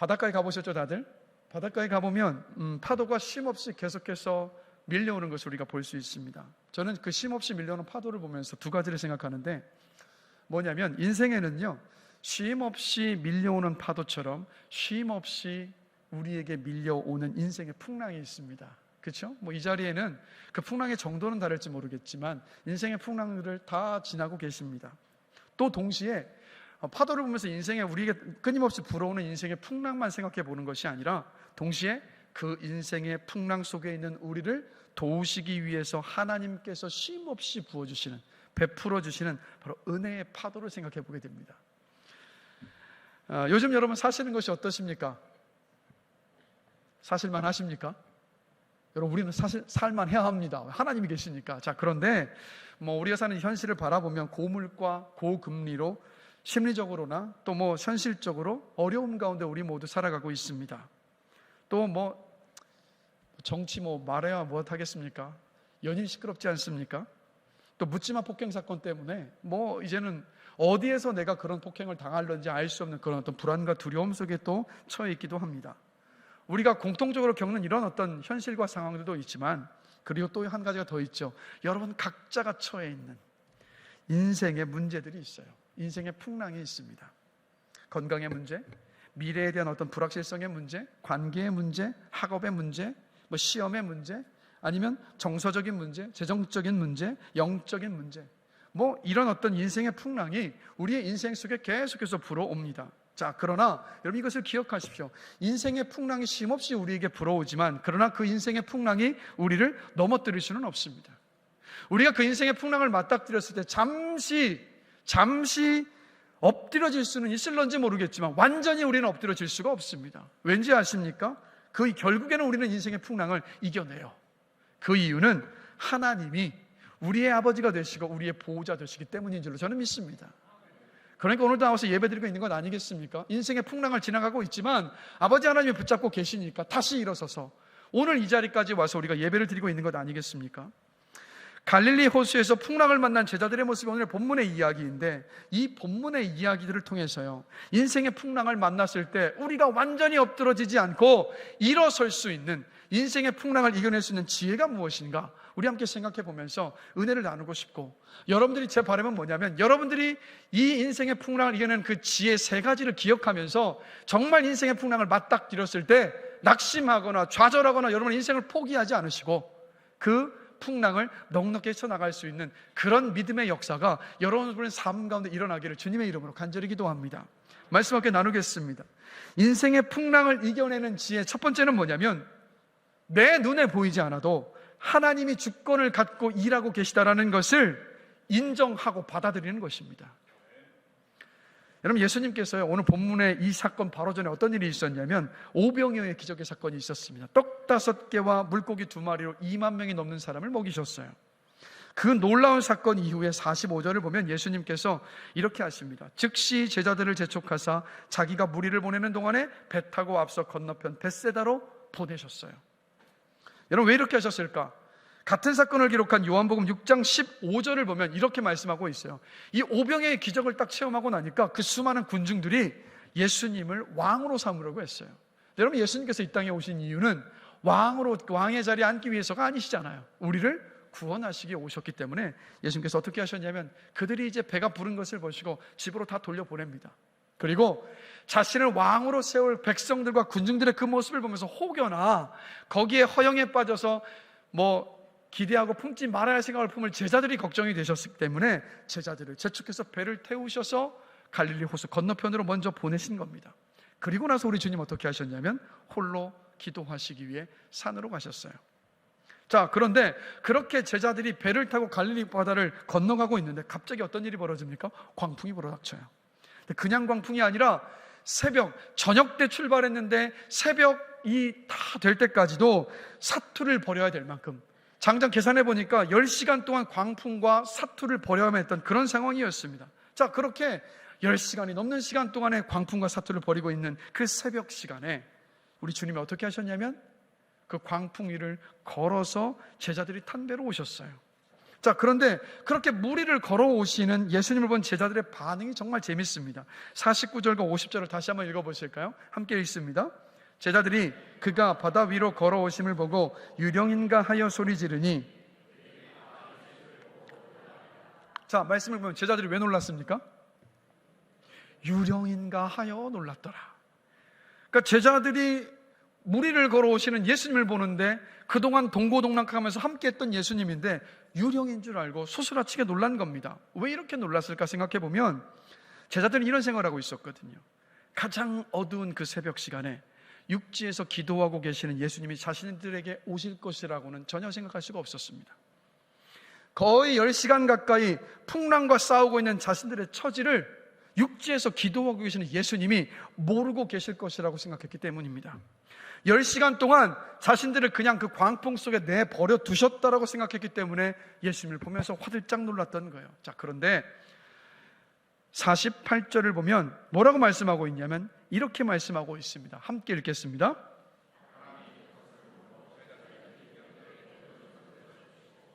바닷가에 가보셨죠, 다들? 바닷가에 가보면 파도가 쉼없이 계속해서 밀려오는 것을 우리가 볼 수 있습니다. 저는 그 쉼없이 밀려오는 파도를 보면서 두 가지를 생각하는데, 뭐냐면 인생에는요, 쉼없이 밀려오는 파도처럼 쉼없이 우리에게 밀려오는 인생의 풍랑이 있습니다. 그렇죠? 이 자리에는 그 풍랑의 정도는 다를지 모르겠지만 인생의 풍랑들을 다 지나고 계십니다. 또 동시에 파도를 보면서 인생에 우리에게 끊임없이 불어오는 인생의 풍랑만 생각해 보는 것이 아니라 동시에 그 인생의 풍랑 속에 있는 우리를 도우시기 위해서 하나님께서 쉼없이 부어주시는, 베풀어 주시는 바로 은혜의 파도를 생각해 보게 됩니다. 요즘 여러분 사시는 것이 어떠십니까? 사실만 하십니까? 여러분, 우리는 사실 살만 해야 합니다. 하나님이 계시니까. 자, 그런데 우리가 사는 현실을 바라보면 고물가, 고금리로 심리적으로나 또 현실적으로 어려움 가운데 우리 모두 살아가고 있습니다. 또 정치 말해야 하겠습니까? 연일 시끄럽지 않습니까? 또 묻지마 폭행 사건 때문에 이제는 어디에서 내가 그런 폭행을 당할런지 알 수 없는 그런 어떤 불안과 두려움 속에 또 처해 있기도 합니다. 우리가 공통적으로 겪는 이런 어떤 현실과 상황들도 있지만, 그리고 또 한 가지가 더 있죠. 여러분 각자가 처해 있는 인생의 문제들이 있어요. 인생의 풍랑이 있습니다. 건강의 문제, 미래에 대한 어떤 불확실성의 문제, 관계의 문제, 학업의 문제, 시험의 문제, 아니면 정서적인 문제, 재정적인 문제, 영적인 문제, 이런 어떤 인생의 풍랑이 우리의 인생 속에 계속해서 불어옵니다. 자, 그러나 여러분 이것을 기억하십시오. 인생의 풍랑이 쉼없이 우리에게 불어오지만, 그러나 그 인생의 풍랑이 우리를 넘어뜨릴 수는 없습니다. 우리가 그 인생의 풍랑을 맞닥뜨렸을 때 잠시 엎드려질 수는 있을런지 모르겠지만 완전히 우리는 엎드려질 수가 없습니다. 왠지 아십니까? 결국에는 우리는 인생의 풍랑을 이겨내요. 그 이유는 하나님이 우리의 아버지가 되시고 우리의 보호자 되시기 때문인 줄로 저는 믿습니다. 그러니까 오늘도 나와서 예배드리고 있는 것 아니겠습니까? 인생의 풍랑을 지나가고 있지만 아버지 하나님이 붙잡고 계시니까 다시 일어서서 오늘 이 자리까지 와서 우리가 예배를 드리고 있는 것 아니겠습니까? 갈릴리 호수에서 풍랑을 만난 제자들의 모습이 오늘 본문의 이야기인데, 이 본문의 이야기들을 통해서요, 인생의 풍랑을 만났을 때 우리가 완전히 엎드러지지 않고 일어설 수 있는, 인생의 풍랑을 이겨낼 수 있는 지혜가 무엇인가, 우리 함께 생각해 보면서 은혜를 나누고 싶고, 여러분들이, 제 바람은 뭐냐면 여러분들이 이 인생의 풍랑을 이겨내는 그 지혜 세 가지를 기억하면서 정말 인생의 풍랑을 맞닥뜨렸을 때 낙심하거나 좌절하거나 여러분의 인생을 포기하지 않으시고 그 풍랑을 넉넉히 쳐나갈 수 있는 그런 믿음의 역사가 여러분의 삶 가운데 일어나기를 주님의 이름으로 간절히 기도합니다. 말씀 함께 나누겠습니다. 인생의 풍랑을 이겨내는 지혜, 첫 번째는 뭐냐면 내 눈에 보이지 않아도 하나님이 주권을 갖고 일하고 계시다라는 것을 인정하고 받아들이는 것입니다. 여러분, 예수님께서요, 오늘 본문의 이 사건 바로 전에 어떤 일이 있었냐면 오병이어의 기적의 사건이 있었습니다. 떡 5개와 물고기 2마리로 2만 명이 넘는 사람을 먹이셨어요. 그 놀라운 사건 이후에 45절을 보면 예수님께서 이렇게 하십니다. 즉시 제자들을 재촉하사 자기가 무리를 보내는 동안에 배 타고 앞서 건너편 벳세다로 보내셨어요. 여러분, 왜 이렇게 하셨을까? 같은 사건을 기록한 요한복음 6장 15절을 보면 이렇게 말씀하고 있어요. 이 오병이어의 기적을 딱 체험하고 나니까 그 수많은 군중들이 예수님을 왕으로 삼으려고 했어요. 여러분, 예수님께서 이 땅에 오신 이유는 왕의 자리에 앉기 위해서가 아니시잖아요. 우리를 구원하시기 오셨기 때문에 예수님께서 어떻게 하셨냐면 그들이 이제 배가 부른 것을 보시고 집으로 다 돌려보냅니다. 그리고 자신을 왕으로 세울 백성들과 군중들의 그 모습을 보면서 혹여나 거기에 허영에 빠져서 기대하고 품지 말아야 할 생각을 품을 제자들이 걱정이 되셨기 때문에 제자들을 재촉해서 배를 태우셔서 갈릴리 호수 건너편으로 먼저 보내신 겁니다. 그리고 나서 우리 주님 어떻게 하셨냐면 홀로 기도하시기 위해 산으로 가셨어요. 자, 그런데 그렇게 제자들이 배를 타고 갈릴리 바다를 건너가고 있는데 갑자기 어떤 일이 벌어집니까? 광풍이 불어닥쳐요. 그냥 광풍이 아니라 저녁 때 출발했는데 새벽이 다 될 때까지도 사투를 벌여야 될 만큼, 장장 계산해 보니까 10시간 동안 광풍과 사투를 벌여야만 했던 그런 상황이었습니다. 자, 그렇게 10시간이 넘는 시간 동안에 광풍과 사투를 벌이고 있는 그 새벽 시간에 우리 주님이 어떻게 하셨냐면 그 광풍 위를 걸어서 제자들이 탄 배로 오셨어요. 자, 그런데 그렇게 무리를 걸어오시는 예수님을 본 제자들의 반응이 정말 재밌습니다. 49절과 50절을 다시 한번 읽어보실까요? 함께 읽습니다. 제자들이 그가 바다 위로 걸어오심을 보고 유령인가 하여 소리 지르니, 자, 말씀을 보면 제자들이 왜 놀랐습니까? 유령인가 하여 놀랐더라. 그러니까 제자들이 무리를 걸어오시는 예수님을 보는데 그동안 동고동락하면서 함께했던 예수님인데 유령인 줄 알고 소스라치게 놀란 겁니다. 왜 이렇게 놀랐을까 생각해 보면 제자들은 이런 생각을 하고 있었거든요. 가장 어두운 그 새벽 시간에 육지에서 기도하고 계시는 예수님이 자신들에게 오실 것이라고는 전혀 생각할 수가 없었습니다. 거의 10시간 가까이 풍랑과 싸우고 있는 자신들의 처지를 육지에서 기도하고 계시는 예수님이 모르고 계실 것이라고 생각했기 때문입니다. 10시간 동안 자신들을 그냥 그 광풍 속에 내버려 두셨다라고 생각했기 때문에 예수님을 보면서 화들짝 놀랐던 거예요. 자, 그런데 48절을 보면 뭐라고 말씀하고 있냐면 이렇게 말씀하고 있습니다. 함께 읽겠습니다.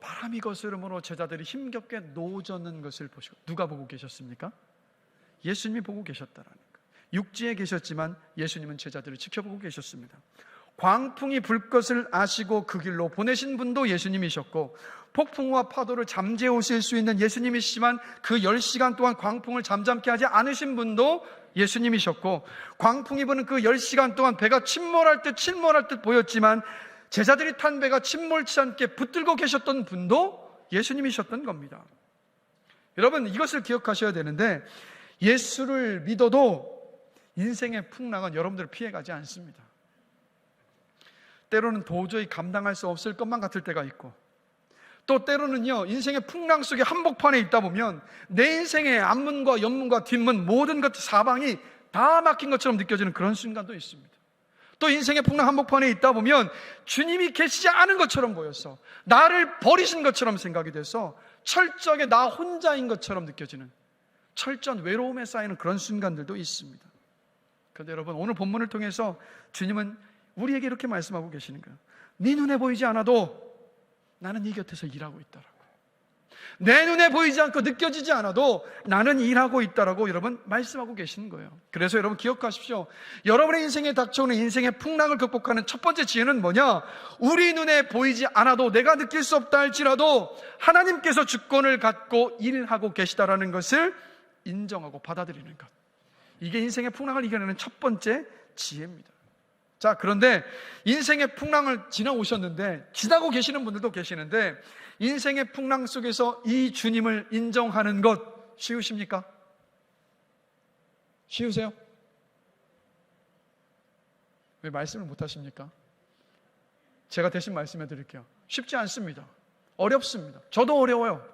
바람이 거스름으로 제자들이 힘겹게 노젓는 것을 보시고, 누가 보고 계셨습니까? 예수님이 보고 계셨다라는 거예요. 육지에 계셨지만 예수님은 제자들을 지켜보고 계셨습니다. 광풍이 불 것을 아시고 그 길로 보내신 분도 예수님이셨고, 폭풍과 파도를 잠재우실 수 있는 예수님이시지만 그 10시간 동안 광풍을 잠잠케 하지 않으신 분도 예수님이셨고, 광풍이 부는 그 10시간 동안 배가 침몰할 듯 보였지만 제자들이 탄 배가 침몰치 않게 붙들고 계셨던 분도 예수님이셨던 겁니다. 여러분, 이것을 기억하셔야 되는데, 예수를 믿어도 인생의 풍랑은 여러분들을 피해가지 않습니다. 때로는 도저히 감당할 수 없을 것만 같을 때가 있고, 또 때로는요, 인생의 풍랑 속에 한복판에 있다 보면 내 인생의 앞문과 옆문과 뒷문 모든 것 사방이 다 막힌 것처럼 느껴지는 그런 순간도 있습니다. 또 인생의 풍랑 한복판에 있다 보면 주님이 계시지 않은 것처럼 보여서 나를 버리신 것처럼 생각이 돼서 철저하게 나 혼자인 것처럼 느껴지는 철저한 외로움에 쌓이는 그런 순간들도 있습니다. 그런데 여러분, 오늘 본문을 통해서 주님은 우리에게 이렇게 말씀하고 계시는 거예요. 네 눈에 보이지 않아도 나는 네 곁에서 일하고 있다라고. 내 눈에 보이지 않고 느껴지지 않아도 나는 일하고 있다라고 여러분 말씀하고 계시는 거예요. 그래서 여러분 기억하십시오. 여러분의 인생에 닥쳐오는 인생의 풍랑을 극복하는 첫 번째 지혜는 뭐냐? 우리 눈에 보이지 않아도, 내가 느낄 수 없다 할지라도 하나님께서 주권을 갖고 일하고 계시다라는 것을 인정하고 받아들이는 것. 이게 인생의 풍랑을 이겨내는 첫 번째 지혜입니다. 자, 그런데 인생의 풍랑을 지나고 계시는 분들도 계시는데, 인생의 풍랑 속에서 이 주님을 인정하는 것 쉬우십니까? 쉬우세요? 왜 말씀을 못 하십니까? 제가 대신 말씀해 드릴게요. 쉽지 않습니다. 어렵습니다. 저도 어려워요.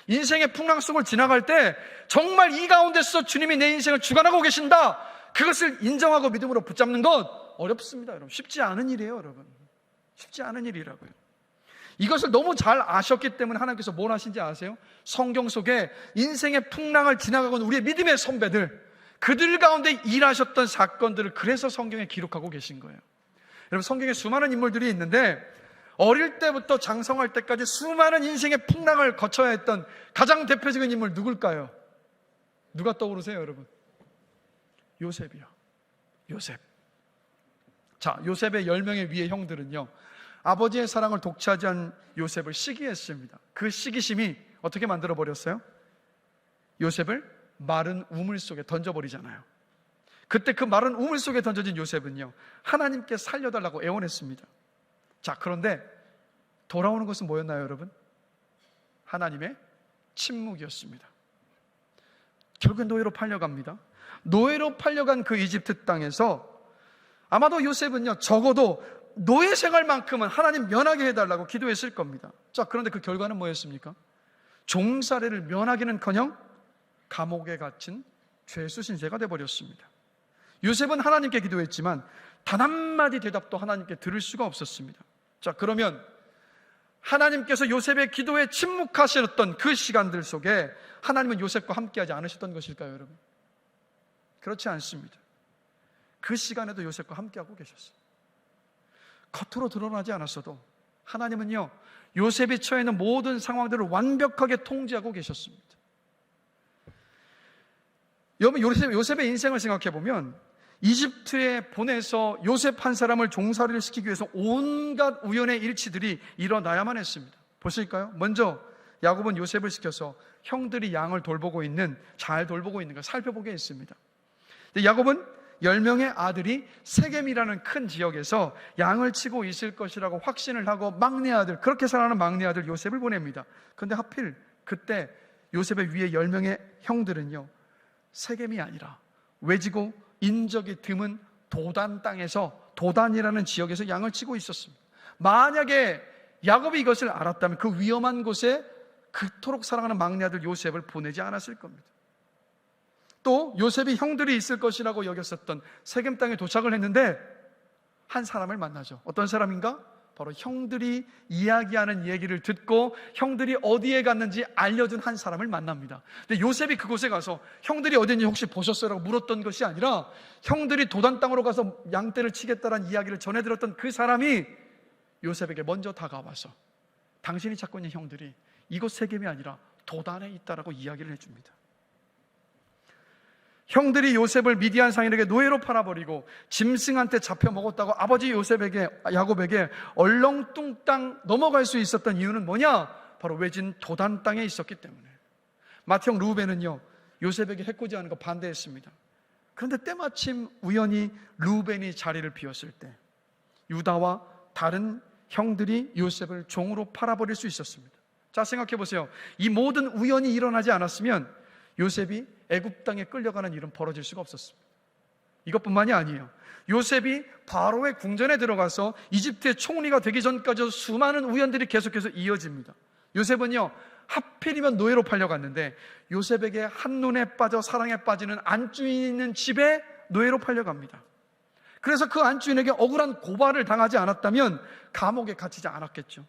인생의 풍랑 속을 지나갈 때 정말 이 가운데서 주님이 내 인생을 주관하고 계신다, 그것을 인정하고 믿음으로 붙잡는 것 어렵습니다. 여러분, 쉽지 않은 일이에요. 여러분, 쉽지 않은 일이라고요. 이것을 너무 잘 아셨기 때문에 하나님께서 뭘 하신지 아세요? 성경 속에 인생의 풍랑을 지나가고 있는 우리의 믿음의 선배들, 그들 가운데 일하셨던 사건들을 그래서 성경에 기록하고 계신 거예요. 여러분, 성경에 수많은 인물들이 있는데 어릴 때부터 장성할 때까지 수많은 인생의 풍랑을 거쳐야 했던 가장 대표적인 인물 누굴까요? 누가 떠오르세요, 여러분? 요셉이요. 요셉. 자, 요셉의 10명의 위의 형들은요, 아버지의 사랑을 독차지한 요셉을 시기했습니다. 그 시기심이 어떻게 만들어버렸어요? 요셉을 마른 우물 속에 던져버리잖아요. 그때 그 마른 우물 속에 던져진 요셉은요, 하나님께 살려달라고 애원했습니다. 자, 그런데 돌아오는 것은 뭐였나요, 여러분? 하나님의 침묵이었습니다. 결국엔 노예로 팔려갑니다. 노예로 팔려간 그 이집트 땅에서 아마도 요셉은요, 적어도 노예 생활만큼은 하나님 면하게 해달라고 기도했을 겁니다. 자, 그런데 그 결과는 뭐였습니까? 종살이를 면하기는커녕 감옥에 갇힌 죄수 신세가 되어버렸습니다. 요셉은 하나님께 기도했지만 단 한마디 대답도 하나님께 들을 수가 없었습니다. 자, 그러면 하나님께서 요셉의 기도에 침묵하셨던 그 시간들 속에 하나님은 요셉과 함께하지 않으셨던 것일까요, 여러분? 그렇지 않습니다. 그 시간에도 요셉과 함께하고 계셨어요. 겉으로 드러나지 않았어도 하나님은요, 요셉이 처해 있는 모든 상황들을 완벽하게 통제하고 계셨습니다. 여러분, 요셉의 인생을 생각해 보면 이집트에 보내서 요셉 한 사람을 종살이를 시키기 위해서 온갖 우연의 일치들이 일어나야만 했습니다. 보실까요? 먼저 야곱은 요셉을 시켜서 형들이 양을 잘 돌보고 있는 걸 살펴보게 했습니다. 야곱은 10명의 아들이 세겜이라는 큰 지역에서 양을 치고 있을 것이라고 확신을 하고 그렇게 살아가는 막내 아들 요셉을 보냅니다. 그런데 하필 그때 요셉의 위에 10명의 형들은요, 세겜이 아니라 외지고 인적이 드문 도단 땅에서, 도단이라는 지역에서 양을 치고 있었습니다. 만약에 야곱이 이것을 알았다면 그 위험한 곳에 그토록 사랑하는 막내 아들 요셉을 보내지 않았을 겁니다. 또 요셉이 형들이 있을 것이라고 여겼었던 세겜 땅에 도착을 했는데 한 사람을 만나죠. 어떤 사람인가? 바로 형들이 이야기하는 얘기를 듣고 형들이 어디에 갔는지 알려준 한 사람을 만납니다. 근데 요셉이 그곳에 가서 형들이 어디인지 혹시 보셨어요? 라고 물었던 것이 아니라 형들이 도단 땅으로 가서 양떼를 치겠다는 이야기를 전해 들었던 그 사람이 요셉에게 먼저 다가와서 당신이 찾고 있는 형들이 이곳 세겜이 아니라 도단에 있다라고 이야기를 해줍니다. 형들이 요셉을 미디안 상인에게 노예로 팔아버리고 짐승한테 잡혀 먹었다고 아버지 야곱에게 얼렁뚱땅 넘어갈 수 있었던 이유는 뭐냐? 바로 외진 도단 땅에 있었기 때문에. 맏형 루벤은요, 요셉에게 해코지하는 거 반대했습니다. 그런데 때마침 우연히 루벤이 자리를 비웠을 때 유다와 다른 형들이 요셉을 종으로 팔아버릴 수 있었습니다. 자, 생각해 보세요. 이 모든 우연이 일어나지 않았으면 요셉이 애굽 땅에 끌려가는 일은 벌어질 수가 없었습니다. 이것뿐만이 아니에요. 요셉이 바로의 궁전에 들어가서 이집트의 총리가 되기 전까지 수많은 우연들이 계속해서 이어집니다. 요셉은요, 하필이면 노예로 팔려갔는데 요셉에게 한눈에 빠져 사랑에 빠지는 안주인이 있는 집에 노예로 팔려갑니다. 그래서 그 안주인에게 억울한 고발을 당하지 않았다면 감옥에 갇히지 않았겠죠.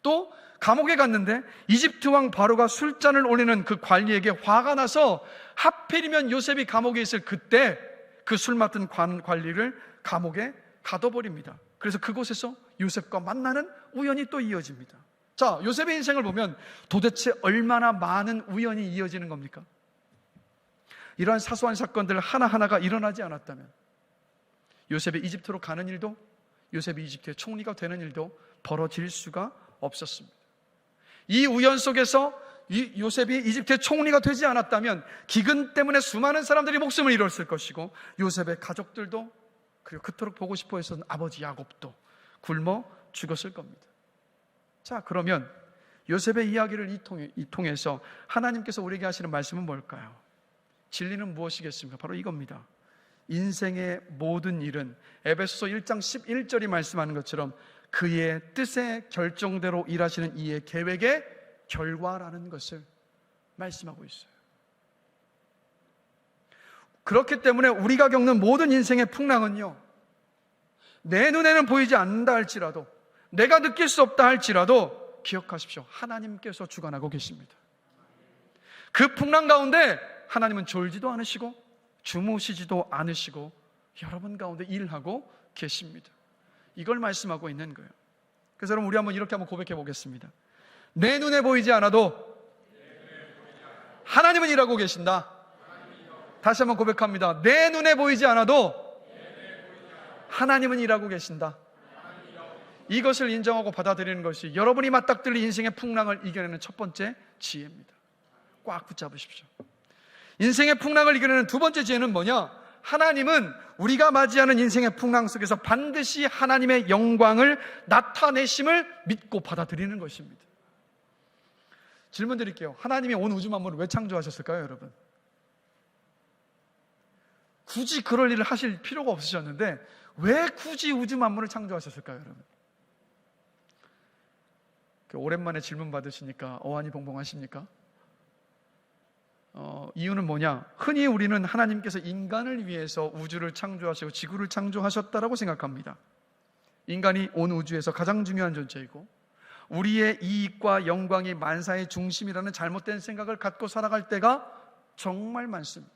또 감옥에 갔는데 이집트 왕 바로가 술잔을 올리는 그 관리에게 화가 나서 하필이면 요셉이 감옥에 있을 그때 그 술 맡은 관리를 감옥에 가둬버립니다. 그래서 그곳에서 요셉과 만나는 우연이 또 이어집니다. 자, 요셉의 인생을 보면 도대체 얼마나 많은 우연이 이어지는 겁니까? 이러한 사소한 사건들 하나하나가 일어나지 않았다면 요셉이 이집트로 가는 일도, 요셉이 이집트의 총리가 되는 일도 벌어질 수가 없었습니다. 이 우연 속에서 요셉이 이집트의 총리가 되지 않았다면 기근 때문에 수많은 사람들이 목숨을 잃었을 것이고 요셉의 가족들도, 그리고 그토록 보고 싶어 했었던 아버지 야곱도 굶어 죽었을 겁니다. 자, 그러면 요셉의 이야기를 통해서 하나님께서 우리에게 하시는 말씀은 뭘까요? 진리는 무엇이겠습니까? 바로 이겁니다. 인생의 모든 일은 에베소서 1장 11절이 말씀하는 것처럼 그의 뜻의 결정대로 일하시는 이의 계획의 결과라는 것을 말씀하고 있어요. 그렇기 때문에 우리가 겪는 모든 인생의 풍랑은요, 내 눈에는 보이지 않는다 할지라도, 내가 느낄 수 없다 할지라도 기억하십시오. 하나님께서 주관하고 계십니다. 그 풍랑 가운데 하나님은 졸지도 않으시고 주무시지도 않으시고 여러분 가운데 일하고 계십니다. 이걸 말씀하고 있는 거예요. 그래서 여러분, 우리 이렇게 한번 고백해 보겠습니다. 내 눈에 보이지 않아도 하나님은 일하고 계신다. 다시 한번 고백합니다. 내 눈에 보이지 않아도 하나님은 일하고 계신다. 이것을 인정하고 받아들이는 것이 여러분이 맞닥뜨릴 인생의 풍랑을 이겨내는 첫 번째 지혜입니다. 꽉 붙잡으십시오. 인생의 풍랑을 이겨내는 두 번째 지혜는 뭐냐? 하나님은 우리가 맞이하는 인생의 풍랑 속에서 반드시 하나님의 영광을 나타내심을 믿고 받아들이는 것입니다. 질문 드릴게요. 하나님이 온 우주 만물을 왜 창조하셨을까요, 여러분? 굳이 그럴 일을 하실 필요가 없으셨는데 왜 굳이 우주 만물을 창조하셨을까요, 여러분? 오랜만에 질문 받으시니까 어안이 봉봉하십니까? 이유는 뭐냐? 흔히 우리는 하나님께서 인간을 위해서 우주를 창조하시고 지구를 창조하셨다라고 생각합니다. 인간이 온 우주에서 가장 중요한 존재이고 우리의 이익과 영광이 만사의 중심이라는 잘못된 생각을 갖고 살아갈 때가 정말 많습니다.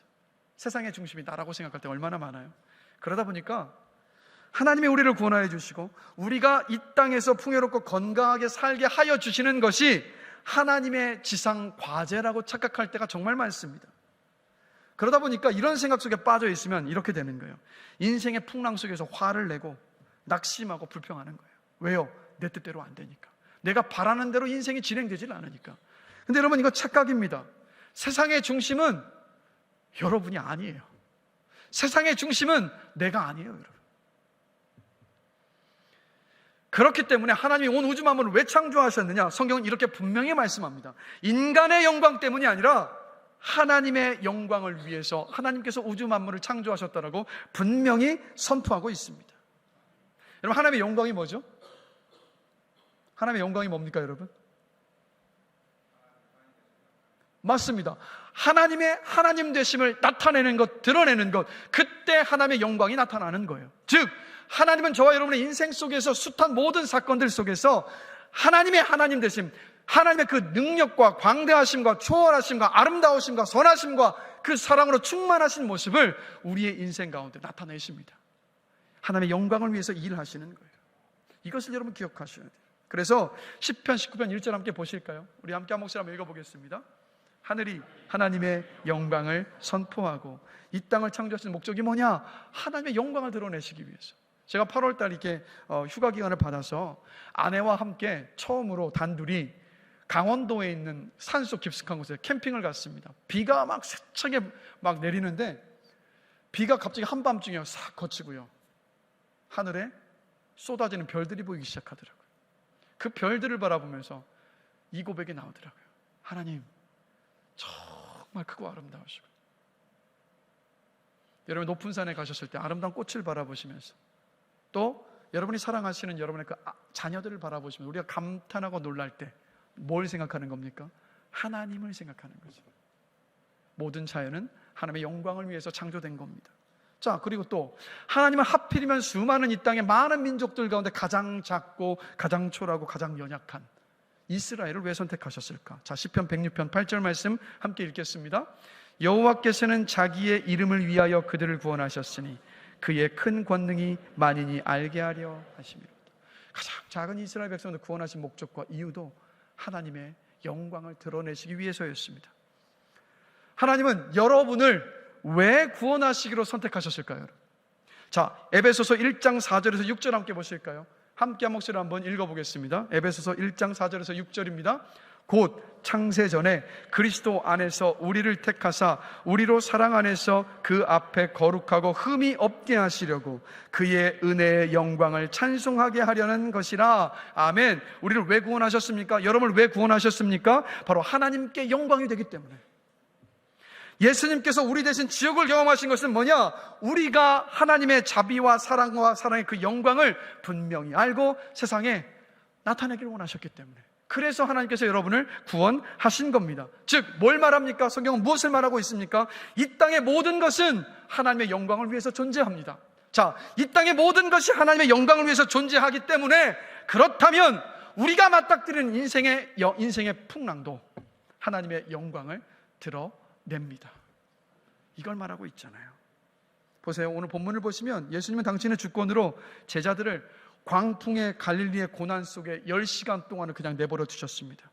세상의 중심이 나라고 생각할 때 얼마나 많아요. 그러다 보니까 하나님이 우리를 구원하여 주시고 우리가 이 땅에서 풍요롭고 건강하게 살게 하여 주시는 것이 하나님의 지상 과제라고 착각할 때가 정말 많습니다. 그러다 보니까 이런 생각 속에 빠져 있으면 이렇게 되는 거예요. 인생의 풍랑 속에서 화를 내고 낙심하고 불평하는 거예요. 왜요? 내 뜻대로 안 되니까. 내가 바라는 대로 인생이 진행되질 않으니까. 근데 여러분, 이거 착각입니다. 세상의 중심은 여러분이 아니에요. 세상의 중심은 내가 아니에요, 여러분. 그렇기 때문에 하나님이 온 우주 만물을 왜 창조하셨느냐? 성경은 이렇게 분명히 말씀합니다. 인간의 영광 때문이 아니라 하나님의 영광을 위해서 하나님께서 우주 만물을 창조하셨다라고 분명히 선포하고 있습니다. 여러분, 하나님의 영광이 뭐죠? 하나님의 영광이 뭡니까, 여러분? 맞습니다. 하나님의 하나님 되심을 나타내는 것, 드러내는 것, 그때 하나님의 영광이 나타나는 거예요. 즉, 하나님은 저와 여러분의 인생 속에서 숱한 모든 사건들 속에서 하나님의 하나님 되심, 하나님의 그 능력과 광대하심과 초월하심과 아름다우심과 선하심과 그 사랑으로 충만하신 모습을 우리의 인생 가운데 나타내십니다. 하나님의 영광을 위해서 일하시는 거예요. 이것을 여러분 기억하셔야 돼요. 그래서 시편 19편 1절 함께 보실까요? 우리 함께 한 목소리 한번 읽어보겠습니다. 하늘이 하나님의 영광을 선포하고, 이 땅을 창조하신 목적이 뭐냐? 하나님의 영광을 드러내시기 위해서. 제가 8월달 이렇게 휴가 기간을 받아서 아내와 함께 처음으로 단둘이 강원도에 있는 산속 깊숙한 곳에 캠핑을 갔습니다. 비가 막 세차게 막 내리는데 비가 갑자기 한밤중에 싹 그치고요, 하늘에 쏟아지는 별들이 보이기 시작하더라고요. 그 별들을 바라보면서 이 고백이 나오더라고요. 하나님 정말 크고 아름다우시고, 여러분 높은 산에 가셨을 때 아름다운 꽃을 바라보시면서 또 여러분이 사랑하시는 여러분의 그 자녀들을 바라보시면 우리가 감탄하고 놀랄 때 뭘 생각하는 겁니까? 하나님을 생각하는 거죠. 모든 자연은 하나님의 영광을 위해서 창조된 겁니다. 자, 그리고 또 하나님은 하필이면 수많은 이 땅의 많은 민족들 가운데 가장 작고 가장 초라하고 가장 연약한 이스라엘을 왜 선택하셨을까? 자, 시편 106편 8절 말씀 함께 읽겠습니다. 여호와께서는 자기의 이름을 위하여 그들을 구원하셨으니 그의 큰 권능이 만인이 알게 하려 하심이로다. 가장 작은 이스라엘 백성을 구원하신 목적과 이유도 하나님의 영광을 드러내시기 위해서였습니다. 하나님은 여러분을 왜 구원하시기로 선택하셨을까요? 자, 에베소서 1장 4절에서 6절 함께 보실까요? 함께 한 목소리 한번 읽어보겠습니다. 에베소서 1장 4절에서 6절입니다. 곧 창세전에 그리스도 안에서 우리를 택하사 우리로 사랑 안에서 그 앞에 거룩하고 흠이 없게 하시려고 그의 은혜의 영광을 찬송하게 하려는 것이라. 아멘. 우리를 왜 구원하셨습니까? 여러분을 왜 구원하셨습니까? 바로 하나님께 영광이 되기 때문에. 예수님께서 우리 대신 지옥을 경험하신 것은 뭐냐? 우리가 하나님의 자비와 사랑과 사랑의 그 영광을 분명히 알고 세상에 나타내기를 원하셨기 때문에, 그래서 하나님께서 여러분을 구원하신 겁니다. 즉, 뭘 말합니까? 성경은 무엇을 말하고 있습니까? 이 땅의 모든 것은 하나님의 영광을 위해서 존재합니다. 자, 이 땅의 모든 것이 하나님의 영광을 위해서 존재하기 때문에, 그렇다면 우리가 맞닥뜨리는 인생의 풍랑도 하나님의 영광을 드러냅니다. 이걸 말하고 있잖아요. 보세요. 오늘 본문을 보시면 예수님은 당신의 주권으로 제자들을 광풍의 갈릴리의 고난 속에 10시간 동안을 그냥 내버려 두셨습니다.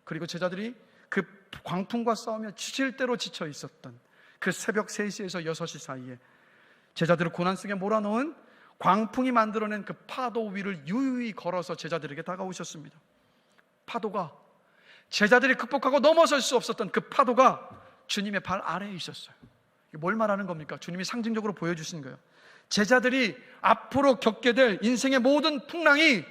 그리고 제자들이 그 광풍과 싸우며 지칠 대로 지쳐 있었던 그 새벽 3시에서 6시 사이에 제자들을 고난 속에 몰아넣은 광풍이 만들어낸 그 파도 위를 유유히 걸어서 제자들에게 다가오셨습니다. 파도가, 제자들이 극복하고 넘어설 수 없었던 그 파도가 주님의 발 아래에 있었어요. 뭘 말하는 겁니까? 주님이 상징적으로 보여주신 거예요. 제자들이 앞으로 겪게 될 인생의 모든 풍랑이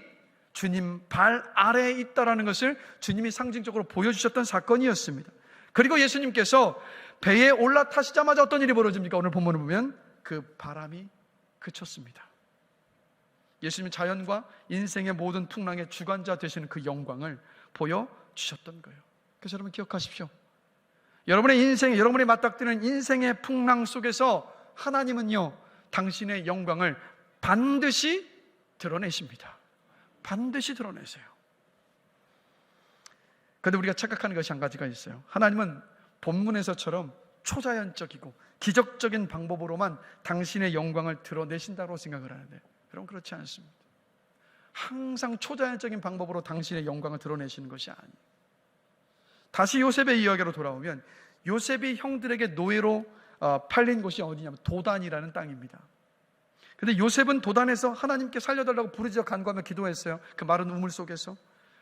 주님 발 아래에 있다라는 것을 주님이 상징적으로 보여주셨던 사건이었습니다. 그리고 예수님께서 배에 올라타시자마자 어떤 일이 벌어집니까? 오늘 본문을 보면 그 바람이 그쳤습니다. 예수님은 자연과 인생의 모든 풍랑의 주관자 되시는 그 영광을 보여주셨던 거예요. 그래서 여러분 기억하십시오. 여러분의 인생에, 여러분이 맞닥뜨리는 인생의 풍랑 속에서 하나님은요, 당신의 영광을 반드시 드러내십니다. 반드시 드러내세요. 그런데 우리가 착각하는 것이 한 가지가 있어요. 하나님은 본문에서처럼 초자연적이고 기적적인 방법으로만 당신의 영광을 드러내신다고 생각을 하는데, 그럼 그렇지 않습니다. 항상 초자연적인 방법으로 당신의 영광을 드러내시는 것이 아니에요. 다시 요셉의 이야기로 돌아오면, 요셉이 형들에게 노예로 팔린 곳이 어디냐면 도단이라는 땅입니다. 근데 요셉은 도단에서 하나님께 살려달라고 부르짖어 간구하며 기도했어요. 그 마른 우물 속에서.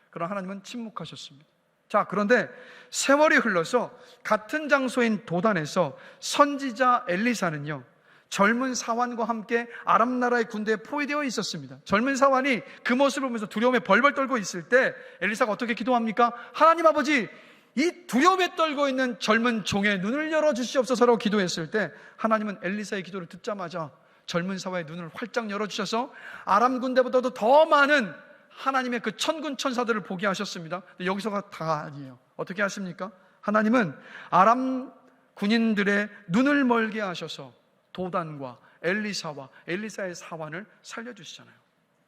그러나 하나님은 침묵하셨습니다. 자, 그런데 세월이 흘러서 같은 장소인 도단에서 선지자 엘리사는요, 젊은 사환과 함께 아람 나라의 군대에 포위되어 있었습니다. 젊은 사환이 그 모습을 보면서 두려움에 벌벌 떨고 있을 때 엘리사가 어떻게 기도합니까? 하나님 아버지, 이 두려움에 떨고 있는 젊은 종의 눈을 열어주시옵소서라고 기도했을 때 하나님은 엘리사의 기도를 듣자마자 젊은 사환의 눈을 활짝 열어주셔서 아람 군대보다도 더 많은 하나님의 그 천군 천사들을 보게 하셨습니다. 근데 여기서가 다 아니에요. 어떻게 하십니까? 하나님은 아람 군인들의 눈을 멀게 하셔서 도단과 엘리사와 엘리사의 사환을 살려주시잖아요.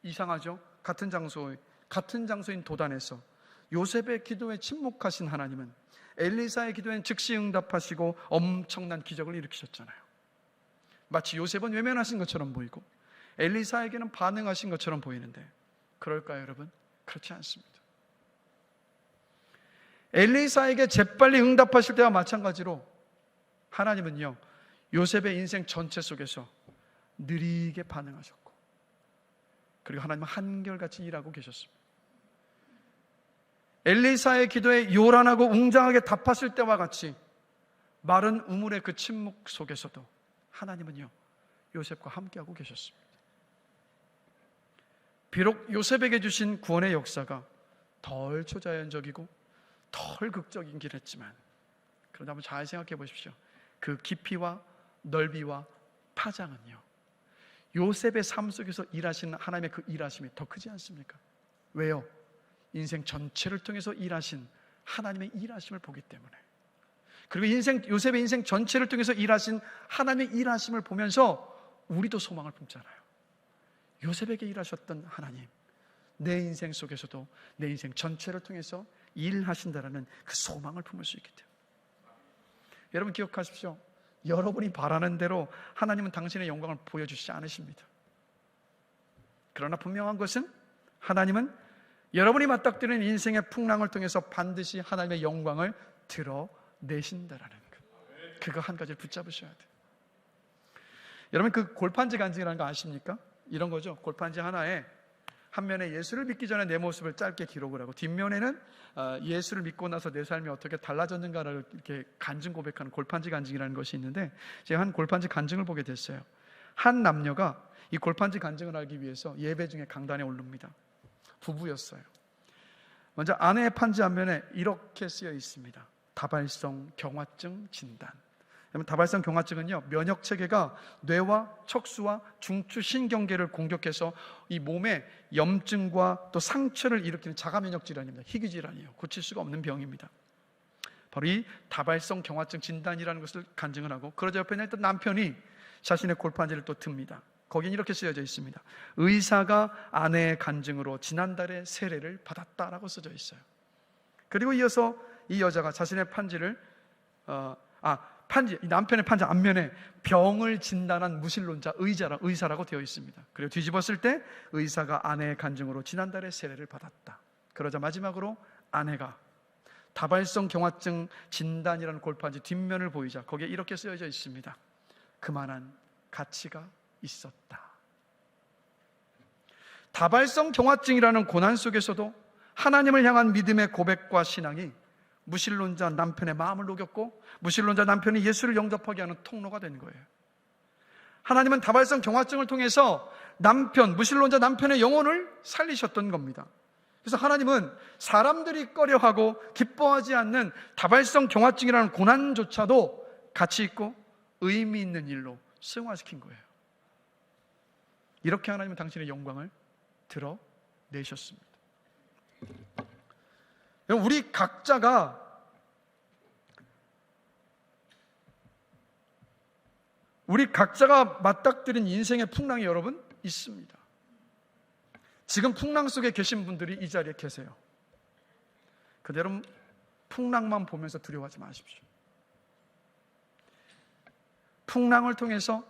이상하죠? 같은 장소인 도단에서 요셉의 기도에 침묵하신 하나님은 엘리사의 기도엔 즉시 응답하시고 엄청난 기적을 일으키셨잖아요. 마치 요셉은 외면하신 것처럼 보이고 엘리사에게는 반응하신 것처럼 보이는데, 그럴까요, 여러분? 그렇지 않습니다. 엘리사에게 재빨리 응답하실 때와 마찬가지로 하나님은요, 요셉의 인생 전체 속에서 느리게 반응하셨고, 그리고 하나님은 한결같이 일하고 계셨습니다. 엘리사의 기도에 요란하고 웅장하게 답하실 때와 같이 마른 우물의 그 침묵 속에서도 하나님은요, 요셉과 함께하고 계셨습니다. 비록 요셉에게 주신 구원의 역사가 덜 초자연적이고 덜 극적이긴 했지만, 그러다 한번 잘 생각해 보십시오. 그 깊이와 넓이와 파장은요, 요셉의 삶 속에서 일하시는 하나님의 그 일하심이 더 크지 않습니까? 왜요? 인생 전체를 통해서 일하신 하나님의 일하심을 보기 때문에. 그리고 요셉의 인생 전체를 통해서 일하신 하나님의 일하심을 보면서 우리도 소망을 품잖아요. 요셉에게 일하셨던 하나님, 내 인생 속에서도 내 인생 전체를 통해서 일하신다라는 그 소망을 품을 수 있기 때문에. 여러분 기억하십시오. 여러분이 바라는 대로 하나님은 당신의 영광을 보여주시지 않으십니다. 그러나 분명한 것은 하나님은 여러분이 맞닥뜨리는 인생의 풍랑을 통해서 반드시 하나님의 영광을 드러내신다라는 것. 그거 한 가지를 붙잡으셔야 돼요. 여러분 그 골판지 간증이라는 거 아십니까? 이런 거죠. 골판지 하나에 한 면에 예수를 믿기 전에 내 모습을 짧게 기록을 하고, 뒷면에는 예수를 믿고 나서 내 삶이 어떻게 달라졌는가를 이렇게 간증 고백하는 골판지 간증이라는 것이 있는데, 제가 한 골판지 간증을 보게 됐어요. 한 남녀가 이 골판지 간증을 하기 위해서 예배 중에 강단에 오릅니다. 부부였어요. 먼저 아내의 판지 앞면에 이렇게 쓰여 있습니다. 다발성 경화증 진단. 다발성 경화증은요, 면역 체계가 뇌와 척수와 중추 신경계를 공격해서 이 몸에 염증과 또 상처를 일으키는 자가 면역 질환입니다. 희귀 질환이에요. 고칠 수가 없는 병입니다. 바로 이 다발성 경화증 진단이라는 것을 간증을 하고, 그러자 옆에 있는 남편이 자신의 골판지를 또 듭니다. 거긴 이렇게 쓰여져 있습니다. 의사가 아내의 간증으로 지난달에 세례를 받았다라고 써져 있어요. 그리고 이어서 이 여자가 자신의 판지를 이 남편의 판지 앞면에 병을 진단한 무신론자 의사라고 되어 있습니다. 그리고 뒤집었을 때 의사가 아내의 간증으로 지난달에 세례를 받았다. 그러자 마지막으로 아내가 다발성 경화증 진단이라는 골판지 뒷면을 보이자 거기에 이렇게 쓰여져 있습니다. 그만한 가치가 있었다. 다발성 경화증이라는 고난 속에서도 하나님을 향한 믿음의 고백과 신앙이 무신론자 남편의 마음을 녹였고, 무신론자 남편이 예수를 영접하게 하는 통로가 된 거예요. 하나님은 다발성 경화증을 통해서 무신론자 남편의 영혼을 살리셨던 겁니다. 그래서 하나님은 사람들이 꺼려하고 기뻐하지 않는 다발성 경화증이라는 고난조차도 가치 있고 의미 있는 일로 승화시킨 거예요. 이렇게 하나님은 당신의 영광을 드러내셨습니다. 우리 각자가 맞닥뜨린 인생의 풍랑이 여러분 있습니다. 지금 풍랑 속에 계신 분들이 이 자리에 계세요. 그대로 풍랑만 보면서 두려워하지 마십시오. 풍랑을 통해서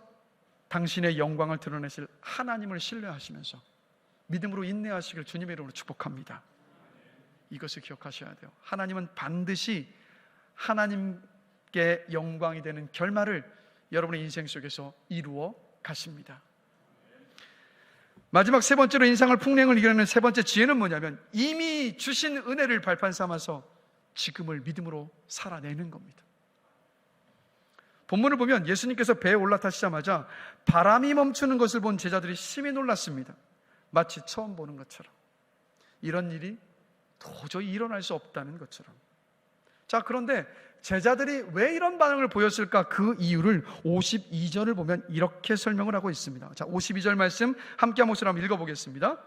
당신의 영광을 드러내실 하나님을 신뢰하시면서 믿음으로 인내하시길 주님의 이름으로 축복합니다. 이것을 기억하셔야 돼요. 하나님은 반드시 하나님께 영광이 되는 결말을 여러분의 인생 속에서 이루어 가십니다. 마지막 세 번째로 인상을 풍랑을 이겨내는 세 번째 지혜는 뭐냐면 이미 주신 은혜를 발판 삼아서 지금을 믿음으로 살아내는 겁니다. 본문을 보면 예수님께서 배에 올라타시자마자 바람이 멈추는 것을 본 제자들이 심히 놀랐습니다. 마치 처음 보는 것처럼. 이런 일이 도저히 일어날 수 없다는 것처럼. 자, 그런데 제자들이 왜 이런 반응을 보였을까? 그 이유를 52절을 보면 이렇게 설명을 하고 있습니다. 자, 52절 말씀 함께 한 목소리로 한번 읽어보겠습니다.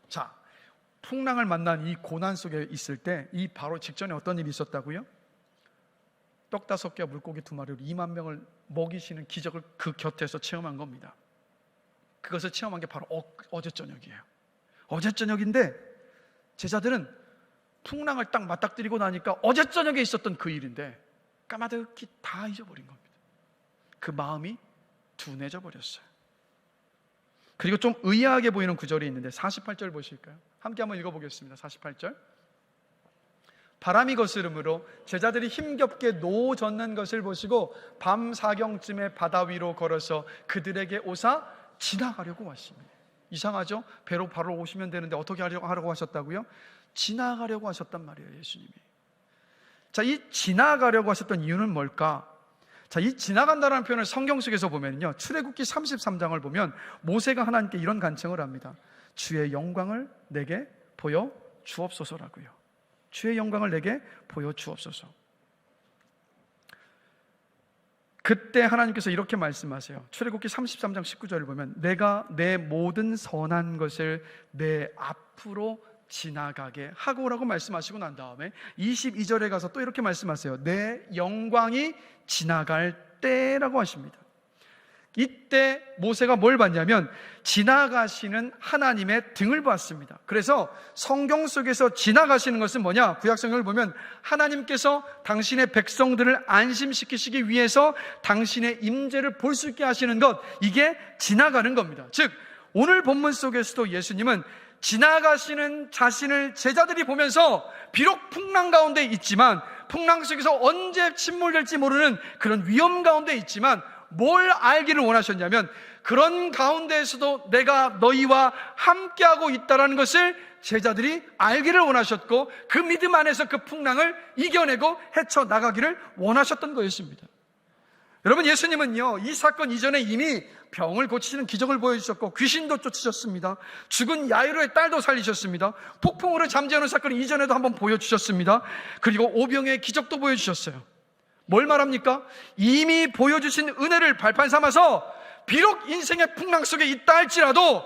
자, 풍랑을 만난 이 고난 속에 있을 때 이 바로 직전에 어떤 일이 있었다고요? 떡 5개와 물고기 2마리로 2만 명을 먹이시는 기적을 그 곁에서 체험한 겁니다. 그것을 체험한 게 바로 어제 저녁이에요. 어제 저녁인데 제자들은 풍랑을 딱 맞닥뜨리고 나니까 어제 저녁에 있었던 그 일인데 까마득히 다 잊어버린 겁니다. 그 마음이 둔해져 버렸어요. 그리고 좀 의아하게 보이는 구절이 있는데 48절 보실까요? 함께 한번 읽어보겠습니다. 48절. 바람이 거스름으로 제자들이 힘겹게 노 젓는 것을 보시고 밤 사경쯤에 바다 위로 걸어서 그들에게 오사 지나가려고 하십니다. 이상하죠? 배로 바로 오시면 되는데 어떻게 하려고 하셨다고요? 지나가려고 하셨단 말이에요, 예수님이. 자, 이 지나가려고 하셨던 이유는 뭘까? 자, 이 지나간다라는 표현을 성경 속에서 보면요, 출애굽기 33장을 보면 모세가 하나님께 이런 간청을 합니다. 주의 영광을 내게 보여 주옵소서라고요. 주의 영광을 내게 보여 주옵소서. 그때 하나님께서 이렇게 말씀하세요. 출애굽기 33장 19절을 보면 내가 내 모든 선한 것을 내 앞으로 지나가게 하고라고 말씀하시고 난 다음에 22절에 가서 또 이렇게 말씀하세요. 내 영광이 지나갈 때라고 하십니다. 이때 모세가 뭘 봤냐면 지나가시는 하나님의 등을 봤습니다. 그래서 성경 속에서 지나가시는 것은 뭐냐? 구약성경을 보면 하나님께서 당신의 백성들을 안심시키시기 위해서 당신의 임재를 볼 수 있게 하시는 것, 이게 지나가는 겁니다. 즉 오늘 본문 속에서도 예수님은 지나가시는 자신을 제자들이 보면서 비록 풍랑 가운데 있지만, 풍랑 속에서 언제 침몰될지 모르는 그런 위험 가운데 있지만 뭘 알기를 원하셨냐면 그런 가운데에서도 내가 너희와 함께하고 있다는 것을 제자들이 알기를 원하셨고 그 믿음 안에서 그 풍랑을 이겨내고 헤쳐나가기를 원하셨던 것이었습니다. 여러분, 예수님은요 이 사건 이전에 이미 병을 고치시는 기적을 보여주셨고 귀신도 쫓으셨습니다. 죽은 야이로의 딸도 살리셨습니다. 폭풍우를 잠재우는 사건을 이전에도 한번 보여주셨습니다. 그리고 오병의 기적도 보여주셨어요. 뭘 말합니까? 이미 보여주신 은혜를 발판 삼아서 비록 인생의 풍랑 속에 있다 할지라도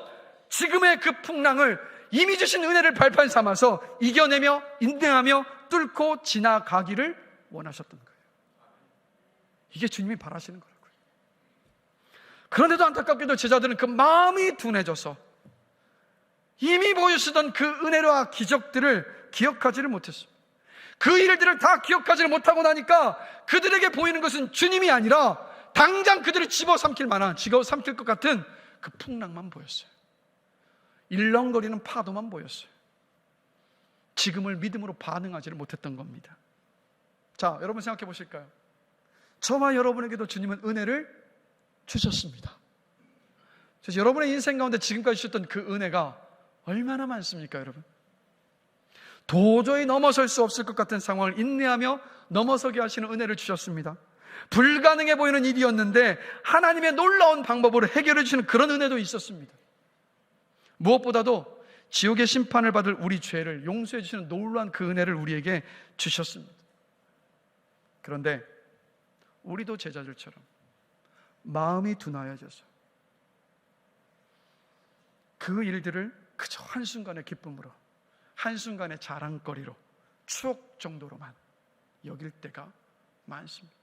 지금의 그 풍랑을 이미 주신 은혜를 발판 삼아서 이겨내며 인내하며 뚫고 지나가기를 원하셨던 거예요. 이게 주님이 바라시는 거라고요. 그런데도 안타깝게도 제자들은 그 마음이 둔해져서 이미 보여주시던 그 은혜와 기적들을 기억하지를 못했습니다. 그 일들을 다 기억하지를 못하고 나니까 그들에게 보이는 것은 주님이 아니라 당장 그들을 집어삼킬 것 같은 그 풍랑만 보였어요. 일렁거리는 파도만 보였어요. 지금을 믿음으로 반응하지를 못했던 겁니다. 자, 여러분 생각해 보실까요? 저와 여러분에게도 주님은 은혜를 주셨습니다. 그래서 여러분의 인생 가운데 지금까지 주셨던 그 은혜가 얼마나 많습니까, 여러분? 도저히 넘어설 수 없을 것 같은 상황을 인내하며 넘어서게 하시는 은혜를 주셨습니다. 불가능해 보이는 일이었는데 하나님의 놀라운 방법으로 해결해 주시는 그런 은혜도 있었습니다. 무엇보다도 지옥의 심판을 받을 우리 죄를 용서해 주시는 놀라운 그 은혜를 우리에게 주셨습니다. 그런데 우리도 제자들처럼 마음이 둔하여져서 그 일들을 그저 한순간의 기쁨으로, 한순간의 자랑거리로, 추억 정도로만 여길 때가 많습니다.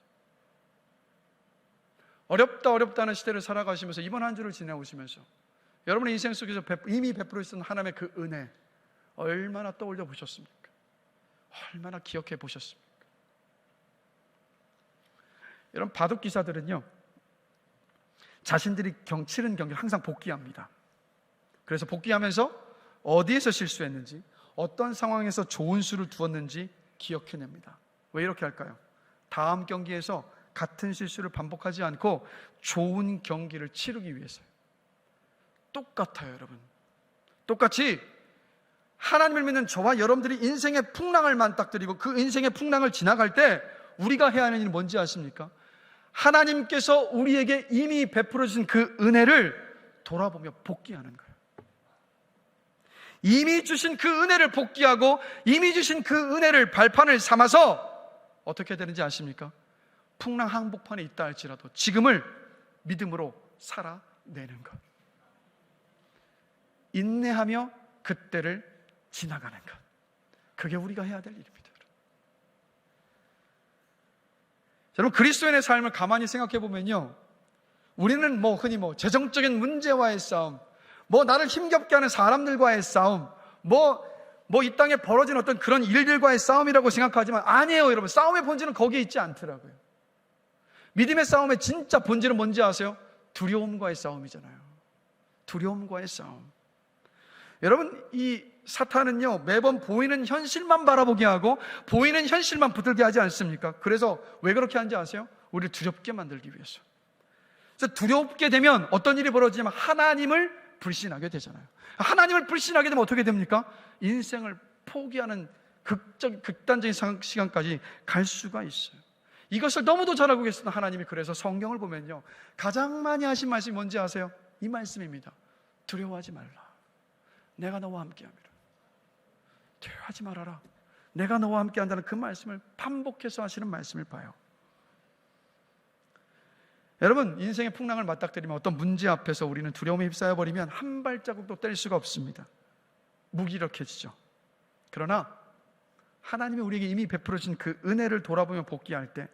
어렵다는 시대를 살아가시면서 이번 한 주를 지내오시면서 여러분의 인생 속에서 이미 베풀어 있는 하나님의 그 은혜 얼마나 떠올려 보셨습니까? 얼마나 기억해 보셨습니까? 여러분, 바둑 기사들은요, 자신들이 치른 경기를 항상 복귀합니다. 그래서 복귀하면서 어디에서 실수했는지, 어떤 상황에서 좋은 수를 두었는지 기억해냅니다. 왜 이렇게 할까요? 다음 경기에서 같은 실수를 반복하지 않고 좋은 경기를 치르기 위해서요. 똑같아요, 여러분. 똑같이 하나님을 믿는 저와 여러분들이 인생의 풍랑을 맞닥뜨리고 그 인생의 풍랑을 지나갈 때 우리가 해야 하는 일은 뭔지 아십니까? 하나님께서 우리에게 이미 베풀어 주신 그 은혜를 돌아보며 복귀하는 거예요. 이미 주신 그 은혜를 복귀하고 이미 주신 그 은혜를 발판을 삼아서 어떻게 되는지 아십니까? 풍랑 항복판에 있다 할지라도 지금을 믿음으로 살아내는 것, 인내하며 그때를 지나가는 것, 그게 우리가 해야 될 일입니다. 여러분, 그리스도인의 삶을 가만히 생각해 보면요, 우리는 흔히 재정적인 문제와의 싸움, 나를 힘겹게 하는 사람들과의 싸움, 이 땅에 벌어진 어떤 그런 일들과의 싸움이라고 생각하지만 아니에요, 여러분. 싸움의 본질은 거기에 있지 않더라고요. 믿음의 싸움의 진짜 본질은 뭔지 아세요? 두려움과의 싸움이잖아요. 두려움과의 싸움. 여러분, 이 사탄은요, 매번 보이는 현실만 바라보게 하고 보이는 현실만 붙들게 하지 않습니까? 그래서 왜 그렇게 하는지 아세요? 우리를 두렵게 만들기 위해서. 그래서 두렵게 되면 어떤 일이 벌어지냐면 하나님을 불신하게 되잖아요. 하나님을 불신하게 되면 어떻게 됩니까? 인생을 포기하는 극단적인 시간까지 갈 수가 있어요. 이것을 너무도 잘 알고 계시던 하나님이 그래서 성경을 보면요, 가장 많이 하신 말씀이 뭔지 아세요? 이 말씀입니다. 두려워하지 말라. 내가 너와 함께함이라. 두려워하지 말아라. 내가 너와 함께한다는 그 말씀을 반복해서 하시는 말씀을 봐요. 여러분, 인생의 풍랑을 맞닥뜨리면 어떤 문제 앞에서 우리는 두려움에 휩싸여 버리면 한 발자국도 뗄 수가 없습니다. 무기력해지죠. 그러나 하나님이 우리에게 이미 베풀어 주신 그 은혜를 돌아보며 복귀할 때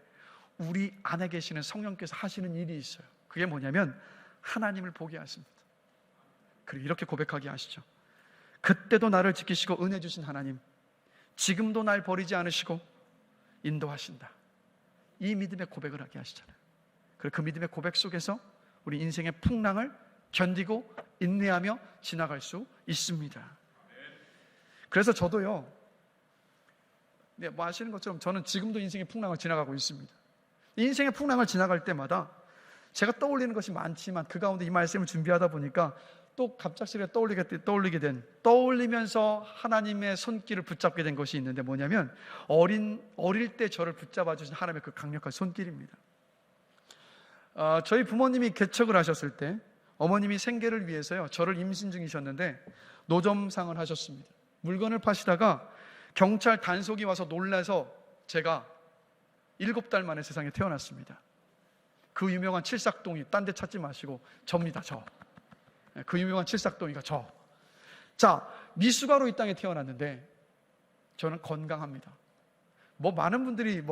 우리 안에 계시는 성령께서 하시는 일이 있어요. 그게 뭐냐면 하나님을 보게 하십니다. 그리고 이렇게 고백하게 하시죠. 그때도 나를 지키시고 은혜 주신 하나님, 지금도 날 버리지 않으시고 인도하신다. 이 믿음의 고백을 하게 하시잖아요. 그리고 그 믿음의 고백 속에서 우리 인생의 풍랑을 견디고 인내하며 지나갈 수 있습니다. 그래서 저도요, 아시는 것처럼 저는 지금도 인생의 풍랑을 지나가고 있습니다. 인생의 풍랑을 지나갈 때마다 제가 떠올리는 것이 많지만 그 가운데 이 말씀을 준비하다 보니까 또 갑작스레 떠올리면서 하나님의 손길을 붙잡게 된 것이 있는데 뭐냐면 어릴 때 저를 붙잡아 주신 하나님의 그 강력한 손길입니다. 저희 부모님이 개척을 하셨을 때 어머님이 생계를 위해서요, 저를 임신 중이셨는데 노점상을 하셨습니다. 물건을 파시다가 경찰 단속이 와서 놀라서 제가 7달 만에 세상에 태어났습니다. 그 유명한 칠삭동이, 딴 데 찾지 마시고 접니다. 그 유명한 칠삭동이가 자, 미숙아로 이 땅에 태어났는데 저는 건강합니다. 많은 분들이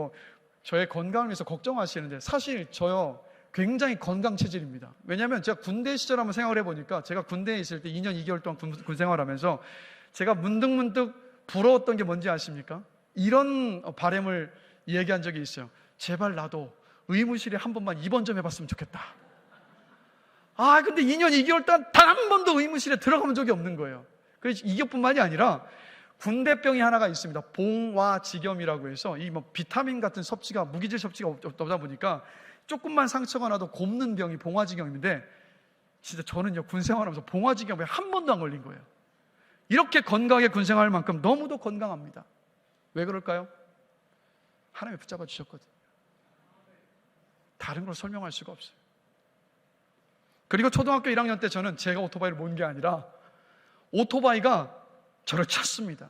저의 건강을 위해서 걱정하시는데 사실 저요 굉장히 건강 체질입니다. 왜냐하면 제가 군대 시절 한번 생각을 해보니까 제가 군대에 있을 때 2년 2개월 동안 군 생활하면서 제가 문득 부러웠던 게 뭔지 아십니까? 이런 바람을 얘기한 적이 있어요. 제발 나도 의무실에 한 번만 입원 좀 해봤으면 좋겠다. 근데 2년 2개월 동안 단 한 번도 의무실에 들어가본 적이 없는 거예요. 그래서 이것뿐만이 아니라 군대병이 하나가 있습니다. 봉화지겸이라고 해서 이 비타민 같은 섭취가, 무기질 섭취가 없다 보니까 조금만 상처가 나도 곱는 병이 봉화지겸인데 진짜 저는요 군생활하면서 봉화지겸에 한 번도 안 걸린 거예요. 이렇게 건강하게 군생활할 만큼 너무도 건강합니다. 왜 그럴까요? 하나님이 붙잡아 주셨거든요. 다른 걸 설명할 수가 없어요. 그리고 초등학교 1학년 때 저는 제가 오토바이를 모은 게 아니라 오토바이가 저를 찼습니다.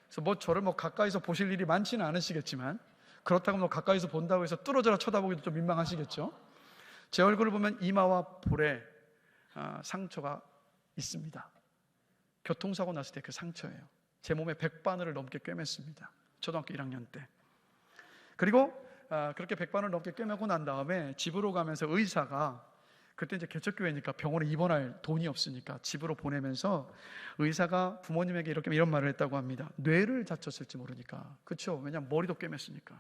그래서 저를 가까이서 보실 일이 많지는 않으시겠지만 그렇다고 가까이서 본다고 해서 뚫어져라 쳐다보기도 좀 민망하시겠죠. 제 얼굴을 보면 이마와 볼에 상처가 있습니다. 교통사고 났을 때 그 상처예요. 제 몸에 100바늘을 넘게 꿰맸습니다. 초등학교 1학년 때. 그리고 그렇게 100바늘을 넘게 꿰매고 난 다음에 집으로 가면서 의사가 그때 이제 개척교회니까 병원에 입원할 돈이 없으니까 집으로 보내면서 의사가 부모님에게 이런 말을 했다고 합니다. 뇌를 다쳤을지 모르니까. 그렇죠? 왜냐하면 머리도 꿰맸으니까.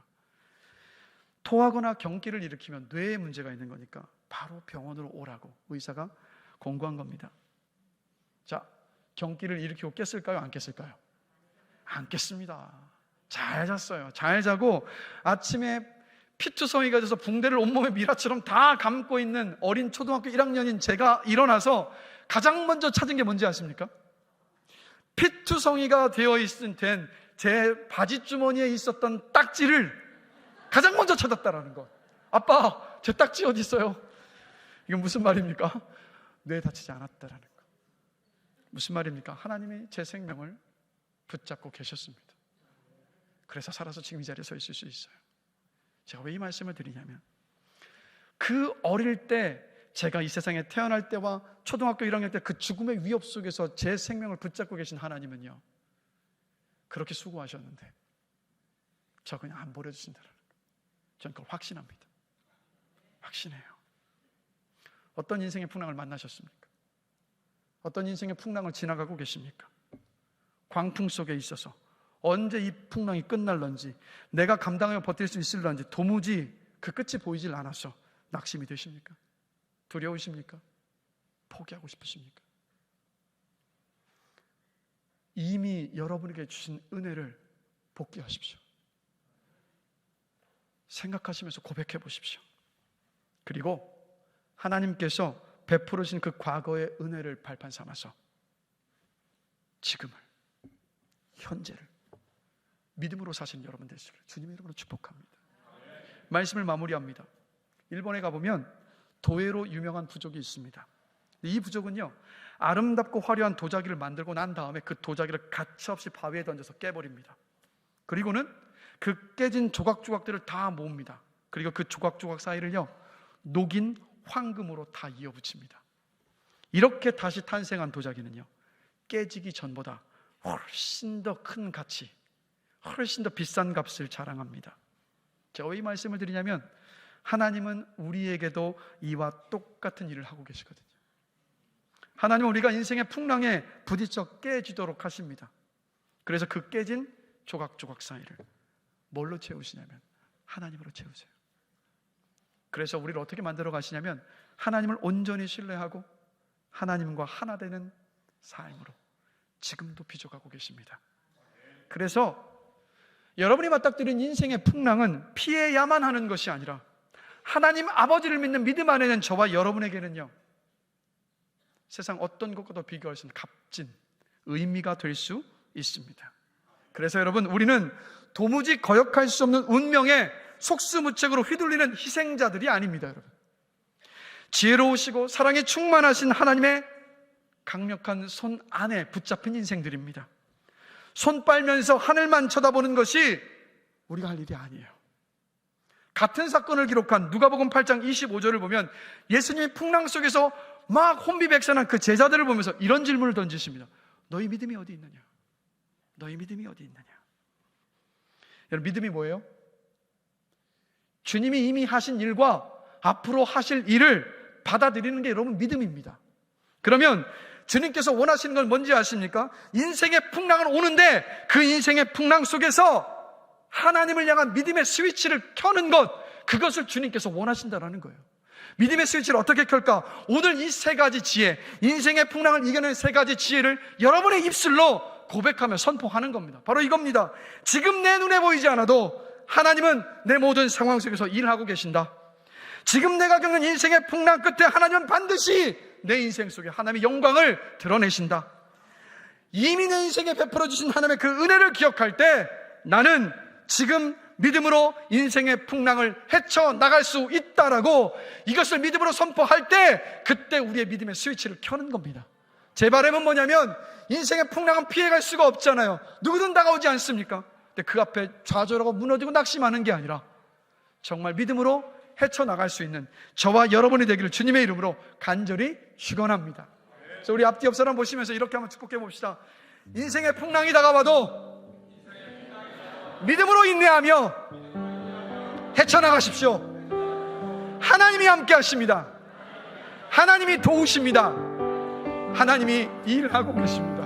토하거나 경기를 일으키면 뇌에 문제가 있는 거니까 바로 병원으로 오라고 의사가 권고한 겁니다. 자, 경기를 일으키고 깼을까요? 안 깼을까요? 안 깼습니다. 잘 잤어요. 잘 자고 아침에 피투성이가 돼서 붕대를 온몸에 미라처럼 다 감고 있는 어린 초등학교 1학년인 제가 일어나서 가장 먼저 찾은 게 뭔지 아십니까? 피투성이가 되어 있은 제 바지 주머니에 있었던 딱지를 가장 먼저 찾았다라는 것. 아빠, 제 딱지 어디 있어요? 이건 무슨 말입니까? 뇌에 다치지 않았다라는 것. 무슨 말입니까? 하나님이 제 생명을 붙잡고 계셨습니다. 그래서 살아서 지금 이 자리에 서 있을 수 있어요. 제가 왜 이 말씀을 드리냐면, 그 어릴 때 제가 이 세상에 태어날 때와 초등학교 1학년 때 그 죽음의 위협 속에서 제 생명을 붙잡고 계신 하나님은요, 그렇게 수고하셨는데 저 그냥 안 버려주신다는 거. 저는 그걸 확신합니다. 확신해요. 어떤 인생의 풍랑을 만나셨습니까? 어떤 인생의 풍랑을 지나가고 계십니까? 광풍 속에 있어서 언제 이 풍랑이 끝날런지, 내가 감당하며 버틸 수 있을런지 도무지 그 끝이 보이질 않아서 낙심이 되십니까? 두려우십니까? 포기하고 싶으십니까? 이미 여러분에게 주신 은혜를 복귀하십시오. 생각하시면서 고백해 보십시오. 그리고 하나님께서 베풀으신 그 과거의 은혜를 발판 삼아서 지금을, 현재를 믿음으로 사신 여러분 되시기를 주님의 이름으로 축복합니다. 말씀을 마무리합니다. 일본에 가보면 도에로 유명한 부족이 있습니다. 이 부족은요, 아름답고 화려한 도자기를 만들고 난 다음에 그 도자기를 가차없이 바위에 던져서 깨버립니다. 그리고는 그 깨진 조각조각들을 다 모읍니다. 그리고 그 조각조각 사이를요, 녹인 황금으로 다 이어붙입니다. 이렇게 다시 탄생한 도자기는요, 깨지기 전보다 훨씬 더 큰 가치, 훨씬 더 비싼 값을 자랑합니다. 제가 왜 이 말씀을 드리냐면, 하나님은 우리에게도 이와 똑같은 일을 하고 계시거든요. 하나님은 우리가 인생의 풍랑에 부딪혀 깨지도록 하십니다. 그래서 그 깨진 조각조각 사이를 뭘로 채우시냐면 하나님으로 채우세요. 그래서 우리를 어떻게 만들어 가시냐면, 하나님을 온전히 신뢰하고 하나님과 하나 되는 삶으로 지금도 빚어가고 계십니다. 그래서 여러분이 맞닥뜨린 인생의 풍랑은 피해야만 하는 것이 아니라 하나님 아버지를 믿는 믿음 안에 있는 저와 여러분에게는요, 세상 어떤 것과도 비교할 수 없는 값진 의미가 될 수 있습니다. 그래서 여러분, 우리는 도무지 거역할 수 없는 운명에 속수무책으로 휘둘리는 희생자들이 아닙니다. 여러분, 지혜로우시고 사랑에 충만하신 하나님의 강력한 손 안에 붙잡힌 인생들입니다. 손 빨면서 하늘만 쳐다보는 것이 우리가 할 일이 아니에요. 같은 사건을 기록한 누가복음 8장 25절을 보면 예수님이 풍랑 속에서 막 혼비백산한 그 제자들을 보면서 이런 질문을 던지십니다. 너희 믿음이 어디 있느냐? 너희 믿음이 어디 있느냐? 여러분, 믿음이 뭐예요? 주님이 이미 하신 일과 앞으로 하실 일을 받아들이는 게 여러분 믿음입니다. 그러면 주님께서 원하시는 건 뭔지 아십니까? 인생의 풍랑은 오는데 그 인생의 풍랑 속에서 하나님을 향한 믿음의 스위치를 켜는 것, 그것을 주님께서 원하신다는 거예요. 믿음의 스위치를 어떻게 켤까? 오늘 이 세 가지 지혜, 인생의 풍랑을 이겨낸 세 가지 지혜를 여러분의 입술로 고백하며 선포하는 겁니다. 바로 이겁니다. 지금 내 눈에 보이지 않아도 하나님은 내 모든 상황 속에서 일하고 계신다. 지금 내가 겪는 인생의 풍랑 끝에 하나님은 반드시 내 인생 속에 하나님의 영광을 드러내신다. 이미 내 인생에 베풀어 주신 하나님의 그 은혜를 기억할 때 나는 지금 믿음으로 인생의 풍랑을 헤쳐나갈 수 있다라고 이것을 믿음으로 선포할 때, 그때 우리의 믿음의 스위치를 켜는 겁니다. 제 바람은 뭐냐면, 인생의 풍랑은 피해갈 수가 없잖아요. 누구든 다가오지 않습니까? 근데 그 앞에 좌절하고 무너지고 낙심하는 게 아니라 정말 믿음으로 헤쳐나갈 수 있는 저와 여러분이 되기를 주님의 이름으로 간절히 축원합니다. 그래서 우리 앞뒤 옆 사람 보시면서 이렇게 한번 축복해 봅시다. 인생의 풍랑이 다가와도 믿음으로 인내하며 헤쳐나가십시오. 하나님이 함께 하십니다. 하나님이 도우십니다. 하나님이 일하고 계십니다.